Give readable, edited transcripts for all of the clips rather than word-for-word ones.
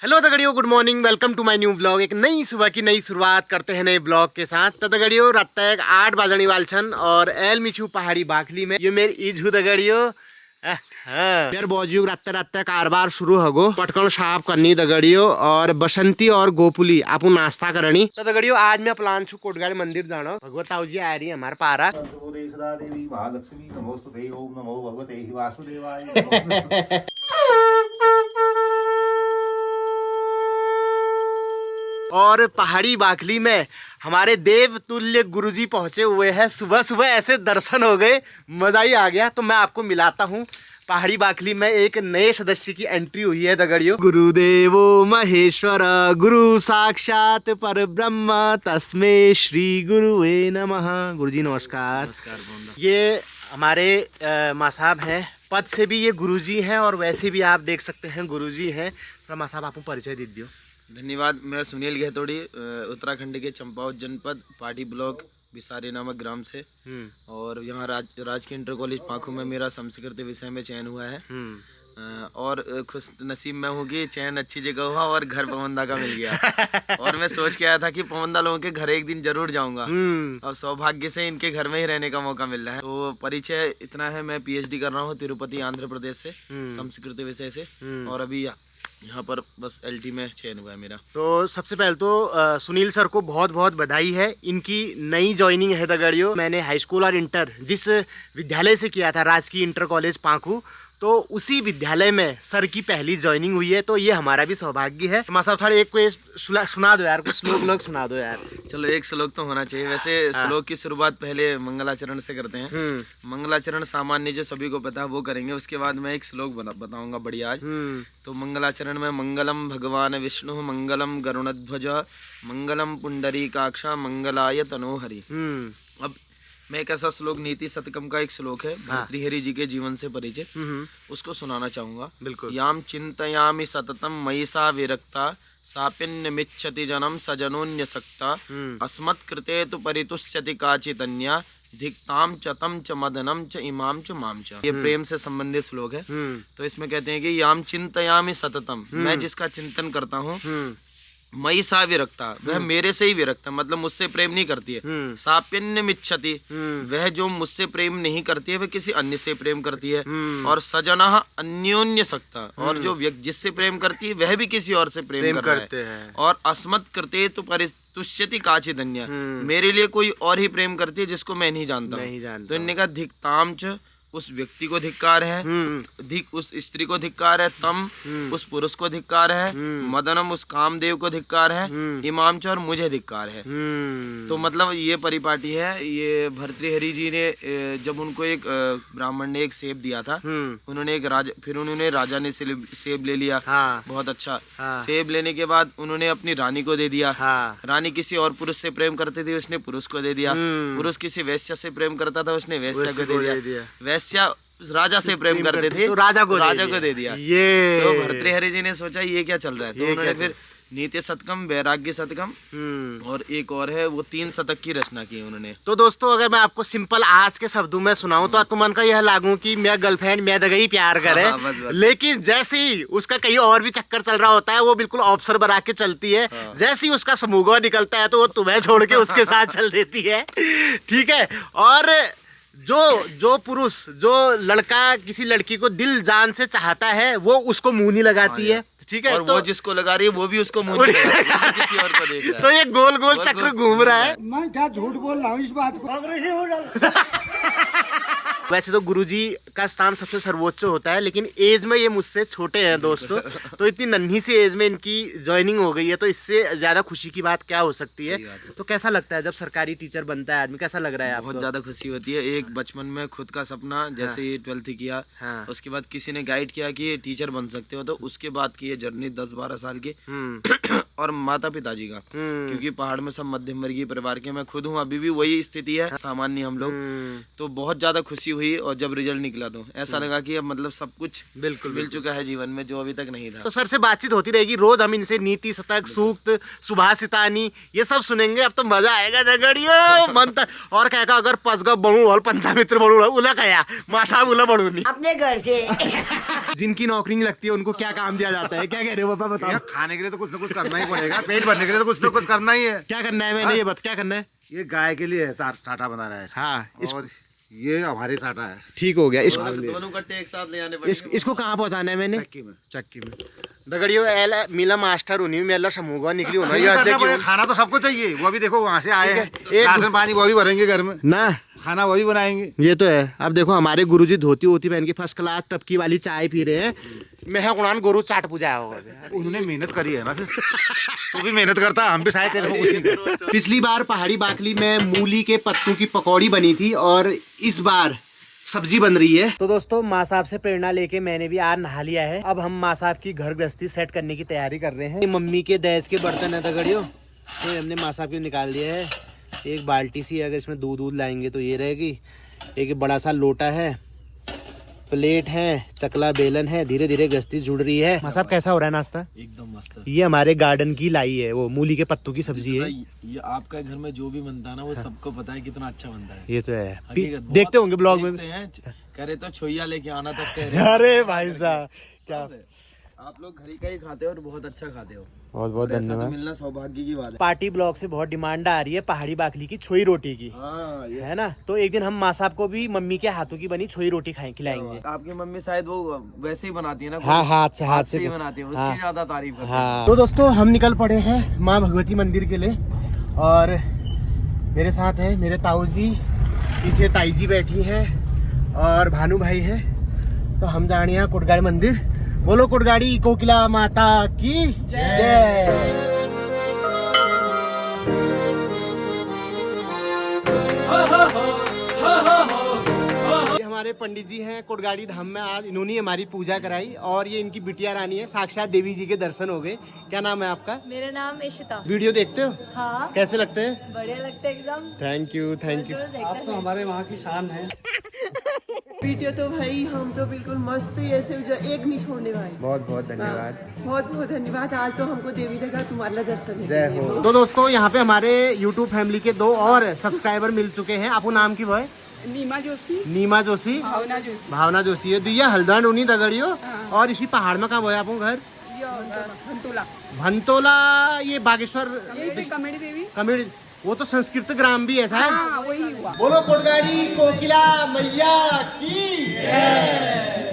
Hello दगड़ियों, good morning, welcome to my new blog. एक नई सुबह की नई शुरुआत करते हैं नए ब्लॉग के साथ। तो दगड़ियों रात तक 8 बाजणी वाल छन और एल मिछू पहाड़ी बाखली में ये मेरी इजू दगड़ियों यार बौजू रात कारबार शुरू होगो। पटकन साफ करनी दगड़ियों और बसंती और गोपुली आपू नाश्ता करनी। तो दगड़ियों आज मैं प्लान छू कोटगाल मंदिर जाना। भगवत ताऊ जी आ रही है हमारे पारा। देवी महालक्ष्मी नमोस्तुते ओम नमो भगवते वासुदेवाय। और पहाड़ी बाखली में हमारे देव तुल्य गुरुजी पहुंचे हुए हैं। सुबह सुबह ऐसे दर्शन हो गए, मजा ही आ गया। तो मैं आपको मिलाता हूँ। पहाड़ी बाखली में एक नए सदस्य की एंट्री हुई है दगड़ियों। गुरुदेवो महेश्वर गुरु साक्षात पर ब्रह्म तस्मे श्री गुरुवे नमः। गुरुजी नमस्कार। नमस्कार। ये हमारे माँ साहब हैं, पद से भी ये गुरुजी हैं और वैसे भी आप देख सकते हैं गुरुजी हैं। तो माँ साहब आपको परिचय दे दियो। धन्यवाद। मैं सुनील गहतोड़ी, उत्तराखंड के चंपावत जनपद पाटी ब्लॉक बिसारी नामक ग्राम से, और यहाँ राजकीय इंटर कॉलेज पाखू में मेरा संस्कृत विषय में चयन हुआ है। और खुश नसीब में हूँ कि चयन अच्छी जगह हुआ और घर पवंदा का मिल गया। और मैं सोच के आया था कि पवंदा लोगों के घर एक दिन जरूर जाऊंगा, और सौभाग्य से इनके घर में ही रहने का मौका मिल रहा है। तो परिचय इतना है, मैं पीएचडी कर रहा हूँ तिरुपति आंध्र प्रदेश से संस्कृत विषय से, और अभी यहाँ पर बस एलटी में चयन हुआ है मेरा। तो सबसे पहले तो सुनील सर को बहुत बहुत बधाई है। इनकी नई ज्वाइनिंग है दगड़ियों। मैंने हाई स्कूल और इंटर जिस विद्यालय से किया था, राजकीय इंटर कॉलेज पाखू, तो उसी विद्यालय में सर की पहली ज्वाइनिंग हुई है। तो ये हमारा भी सौभाग्य है। माँ साहब थोड़ा एक कोई सुना दो यार, कुछ श्लोक लोग सुना दो यार। चलो एक श्लोक तो होना चाहिए। वैसे श्लोक की शुरुआत पहले मंगलाचरण से करते हैं। मंगलाचरण सामान्य जो सभी को पता है वो करेंगे, उसके बाद मैं एक श्लोक बताऊंगा बढ़िया आज। तो मंगलाचरण में मंगलम भगवान विष्णु मंगलम गरुणध्वज मंगलम पुंडरीकाक्षा मंगलाय तनोहरि। अब मैं एक ऐसा श्लोक नीति शतकम का एक श्लोक है, भर्तृहरि जी के जीवन से परिचित, उसको सुनाना चाहूंगा। बिल्कुल। याम चिंतयामि सततम मयि सा विरक्ता सापिन्यमिच्छति जनम सजनोन्यसक्ता अस्मत्कृते तु परितुष्यति काचितन्या धिक्ताम च तम च मदनम च इमाम च माम च। ये प्रेम से संबंधित श्लोक है। तो इसमें कहते हैं कि याम चिंतयामि सततम, मैं जिसका चिंतन करता हूँ, मई सा विरक्ता, वह मेरे से ही विरक्त है, मतलब मुझसे प्रेम नहीं करती है। साप्यन्यमिच्छति, वह जो मुझसे प्रेम नहीं करती है वह किसी अन्य से प्रेम करती है। और सजना अन्योन्य सकता, और जो व्यक्ति जिससे प्रेम करती है वह भी किसी और से प्रेम करते हैं। और अस्मत् कृते तो परितुष्यति काचिदन्या, मेरे लिए कोई और ही प्रेम करती है जिसको मैं नहीं जानता। तो इनने कहा धिक्ताम च, उस व्यक्ति को धिक्कार है, उस स्त्री को धिक्कार है, तम उस पुरुष को धिक्कार है, मदनम उस कामदेव को धिक्कार है, इमाम च और मुझे धिक्कार है। तो मतलब ये परिपाटी है। ये भर्तृहरि जी ने जब उनको एक ब्राह्मण ने एक सेब दिया था, उन्होंने एक फिर उन्होंने राजा ने सेब ले लिया। बहुत अच्छा। सेब लेने के बाद उन्होंने अपनी रानी को दे दिया। रानी किसी और पुरुष से प्रेम करती थी, उसने पुरुष को दे दिया। पुरुष किसी वैश्य से प्रेम करता था, उसने वैश्य को दे दिया। वैश्या राजा से प्रेम करते थे, तो राजा को दे दिया। ये तो भर्तृहरि जी ने सोचा ये क्या चल रहा है, तो उन्होंने फिर नीति शतकम, वैराग्य शतकम और एक और है वो 3 शतक की रचना की उन्होंने। तो दोस्तों अगर मैं आपको सिंपल आज के शब्दों में सुनाऊं तो तुमन का यह लागू कि मेरा गर्लफ्रेंड मैं दगई प्यार करे। बस। लेकिन जैसे ही उसका कहीं और भी चक्कर चल रहा होता है, वो बिल्कुल ऑप्शन बना के चलती है। जैसे ही उसका समूह निकलता है तो वो तुम्हें छोड़ के उसके साथ चल देती है। ठीक है। और जो पुरुष, जो लड़का किसी लड़की को दिल जान से चाहता है, वो उसको मुंह नहीं लगाती है। ठीक है। और तो वो जिसको लगा रही है वो भी उसको मुंह नहीं लगा रही है, किसी और को देख रहा है। तो ये गोल गोल चक्र घूम रहा है। मैं क्या झूठ बोल रहा हूँ इस बात को। वैसे तो गुरुजी का स्थान सबसे सर्वोच्च होता है, लेकिन एज में ये मुझसे छोटे हैं दोस्तों। तो इतनी नन्ही सी एज में इनकी ज्वाइनिंग हो गई है, तो इससे ज्यादा खुशी की बात क्या हो सकती है। तो कैसा लगता है जब सरकारी टीचर बनता है आदमी, कैसा लग रहा है आपको? बहुत ज्यादा खुशी होती है। एक बचपन में खुद का सपना, जैसे ये 12th किया, उसके बाद किसी ने गाइड किया कि ये टीचर बन सकते हो, तो उसके बाद की ये जर्नी 10-12 साल की। और माता पिताजी का, क्योंकि पहाड़ में सब मध्यम वर्गीय परिवार के, मैं खुद हूँ, अभी भी वही स्थिति है, सामान्य हम लोग। तो बहुत ज्यादा खुशी हुई और जब रिजल्ट निकला तो ऐसा लगा कि अब मतलब सब कुछ बिल्कुल मिल चुका है जीवन में जो अभी तक नहीं था। तो सर से बातचीत होती रहेगी रोज, हम इनसे नीति शतक, सूक्त, सुभाषितानी ये सब सुनेंगे। अब तो मजा आएगा झगड़ियो मन तक। और क्या अगर पसग बनू और पंचामित्र बनू उला कया माशा उला बनू नहीं अपने घर से। जिनकी नौकरी नहीं लगती है उनको क्या काम दिया जाता है? क्या कह रहे हो पापा, बताओ। खाने के लिए तो कुछ ना कुछ करना ही पड़ेगा, पेट भरने के लिए तो कुछ ना कुछ करना ही है। क्या करना है मैंने ये बता, क्या करना है? ये गाय के लिए साटा बना रहा है। हाँ, और ये हमारे साटा है। ठीक हो गया। इसको दोनों कट्टे एक साथ ले आने पड़ेंगे। इसको कहाँ पहुँचाना है मैंने? चक्की में दगड़ियो एल मिला मास्टर उन्हीं में अल्लाह समूह निकली होना नहीं करना पड़ेगा, खाना तो सबको चाहिए। वो भी देखो वहाँ से आए हैं, एक- राशन पानी वो भी भरेंगे घर में, ना खाना वो भी बनाएंगे। ये तो है। अब देखो हमारे गुरुजी धोती होती पहन के फर्स्ट क्लास टपकी वाली चाय पी रहे हैं। मैं गुणान गुरु चाट पूजा होगा। उन्होंने मेहनत करी है ना, फिर तू भी मेहनत करता, हम भी शायद तेरे को कुछ नहीं करते। पिछली बार पहाड़ी बाकली में मूली के पत्तों की पकौड़ी बनी थी और इस बार सब्जी बन रही है। तो दोस्तों माँ साहब से प्रेरणा लेके मैंने भी आज नहा लिया है। अब हम माँ साहब की घर गृहस्थी सेट करने की तैयारी कर रहे हैं। मम्मी के दहेज के बर्तन है दगड़ियों, तो हमने माँ साहब के निकाल दिया है। एक बाल्टी सी, अगर इसमें दूध लाएंगे तो ये रहेगी। एक बड़ा सा लोटा है, प्लेट है, चकला बेलन है। धीरे धीरे गृहस्थी जुड़ रही है। माँ साहब कैसा हो रहा है नाश्ता? एकदम मस्त। ये हमारे गार्डन की लाई है, वो मूली के पत्तों की सब्जी है। ये आपका घर में जो भी बनता है ना वो सबको पता है कितना अच्छा बनता है। ये तो है। हकीकत, बहुत देखते होंगे ब्लॉग में। देखते हैं, कह रहे तो छोइया लेके आना तक कह रहे हैं। अरे भाई साहब क्या आप लोग घर का ही खाते हो और बहुत अच्छा खाते हो। बहुत बहुत ऐसा तो धन्यवाद। मिलना सौभाग्य की बात है। पार्टी ब्लॉग से बहुत डिमांड आ रही है पहाड़ी बाकली की छोई रोटी की, हाँ, ये है ना? तो एक दिन हम माँ साहब को भी मम्मी के हाथों की बनी छोई रोटी खिलाएंगे। आपकी मम्मी शायद वो वैसे ही बनाती है ना। हाँ, हाथ से ही बनाती है, उसकी हाँ। ज्यादा तारीफ करते हैं। हाँ। तो दोस्तों हम निकल पड़े हैं माँ भगवती मंदिर के लिए और मेरे साथ है मेरे ताऊ जी, पीछे ताई जी बैठी है और भानु भाई है। तो हम जा रहे हैं कोटगाड़ी मंदिर। बोलो कोटगाड़ी कोकिला माता की जय। ये हमारे पंडित जी हैं कोटगाड़ी धाम में। आज इन्होंने हमारी पूजा कराई और ये इनकी बिटिया रानी है। साक्षात देवी जी के दर्शन हो गए। क्या नाम है आपका? मेरा नाम इशिता। वीडियो देखते हो? हाँ, कैसे लगते हैं? बढ़िया लगता है एकदम। Thank you thank you. आप तो हमारे वहाँ की शान है। वीडियो तो भाई हम तो बिल्कुल मस्त ऐसे एक नहीं छोड़ने वाले। बहुत बहुत धन्यवाद। बहुत बहुत धन्यवाद। आज तो हमको देवी देगा तुम्हारा दर्शन है। जय हो। तो दोस्तों यहाँ पे हमारे YouTube फैमिली के 2 और सब्सक्राइबर मिल चुके हैं। आपको नाम की वो है? नीमा जोशी, नीमा जोशी, भावना जोशी, भावना जोशी है। दिया हल्द्वानी उन्हीं दगड़ियो। और इसी पहाड़ में कहाँ वो है आपको घर? भंटोला, भंतोला। ये बागेश्वर कमेडी देवी। कमेटी, वो तो संस्कृत ग्राम भी है शायद। हाँ, वही हुआ। बोलो कोटगाड़ी कोकिला मैया की जय।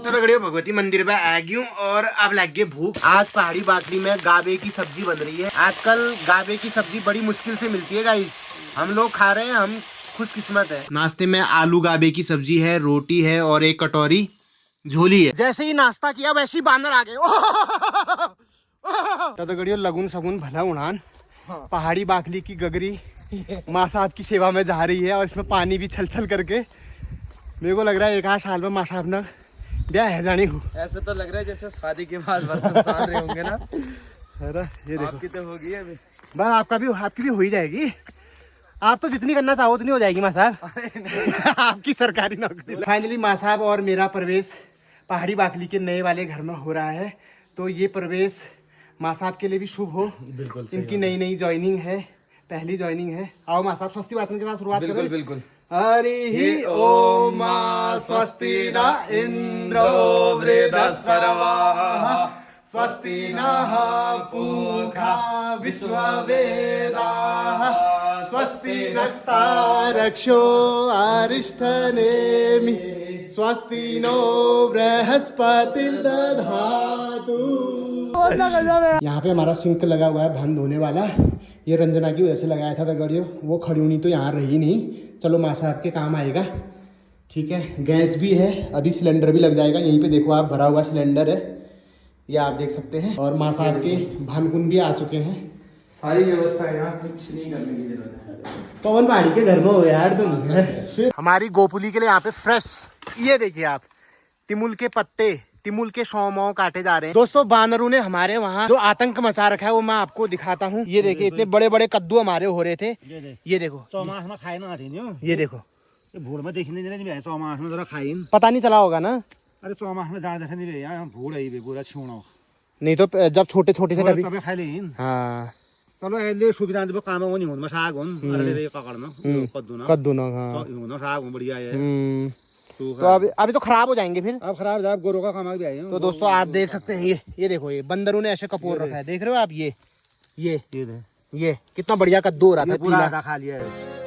दगड़ियों भगवती मंदिर में आ गई हूँ और अब लग गई भूख। आज पहाड़ी बाकली में गाबे की सब्जी बन रही है। आजकल गाबे की सब्जी बड़ी मुश्किल से मिलती है गाइस। हम लोग खा रहे हैं, हम खुशकिस्मत है। नाश्ते में आलू गाबे की सब्जी है, रोटी है और एक कटोरी झोली है। जैसे ही नाश्ता किया वैसे ही बानर आ गए। दगड़ियों लगुन सगुन भला उड़ान। पहाड़ी बाकली की गगरी माँ साहब की सेवा में जा रही है और इसमें पानी भी छल छल करके। मेरे को लग रहा है 1 साल में माँ साहब ने ब्याह है जानी हूँ। ऐसे तो लग रहा है जैसे शादी के बाद बर्तन साल रहे होंगे ना। अरे ये देखो, आपकी तो होगी अभी। बस आपकी भी हो ही जाएगी। आप तो जितनी करना चाहो उतनी हो जाएगी माँ साहब। आपकी सरकारी नौकरी। फाइनली माँ साहब और मेरा प्रवेश पहाड़ी बाकली के नए वाले घर में हो रहा है। तो ये प्रवेश माँ साहब के लिए भी शुभ हो। बिल्कुल। इनकी नई ज्वाइनिंग है, पहली ज्वाइनिंग है। आओ माँ साहब स्वस्ति वाचन के साथ शुरुआत करें। बिल्कुल। हरि ओम स्वस्ति न इंद्रो वृद्धस्सर्वाः स्वस्ति नः पूषा विश्ववेदाः स्वस्ति नस्तारक्षो अरिष्ठनेमि स्वस्ति नो बृहस्पतिर्दधातु। यहाँ पे हमारा सिंक लगा हुआ है भान धोने वाला। ये रंजना की वजह से लगाया था दगड़ियों, वो खड़ी हुई तो यहाँ रही नहीं। चलो माँ साहब के काम आएगा। ठीक है, गैस भी है, अभी सिलेंडर भी लग जाएगा। यहीं पे देखो आप भरा हुआ सिलेंडर है, ये आप देख सकते हैं। और माँ साहब के भानकुन भी आ चुके हैं। सारी व्यवस्था यहाँ, कुछ नहीं करने की जरूरत है। पवन पहाड़ी के घर में हो यार तुम। फिर हमारी गोपुली के लिए यहाँ पे फ्रेश, ये देखिए आप, तिमुल के पत्ते, तिमुल के सौमाओ काटे जा रहे हैं। दोस्तों बानरों ने हमारे वहाँ जो आतंक मचा रखा है वो मैं आपको दिखाता हूँ। ये देखिए इतने बड़े बड़े कद्दू हमारे हो रहे थे। ये देखो चौमास में खाए ना आती नहीं, ये देखो भूड़ में देखने नहीं आए, चौमास में जरा खाई। पता नहीं चला होगा ना। अरे चौमास में ज्यादा नहीं भैया, भूड़ है पूरा छूना, नहीं तो जब छोटे छोटे थे तभी तभी खाई लेन। हाँ चलो अहिले सुविधा जब काम हो नहीं हो साग हुन अरे पकड़ना कद्दू ना कद्दू ना। हाँ होना साग बढ़िया है। तो अभी तो खराब हो जाएंगे फिर। अब खराब जाए गोरों का काम भी आए। तो दोस्तों आप देख सकते हैं ये देखो ये बंदरों ने ऐसे कपूर रखा है, देख रहे हो आप। ये कितना बढ़िया कद्दू हो रहा था, पूरा आधा खा लिया है।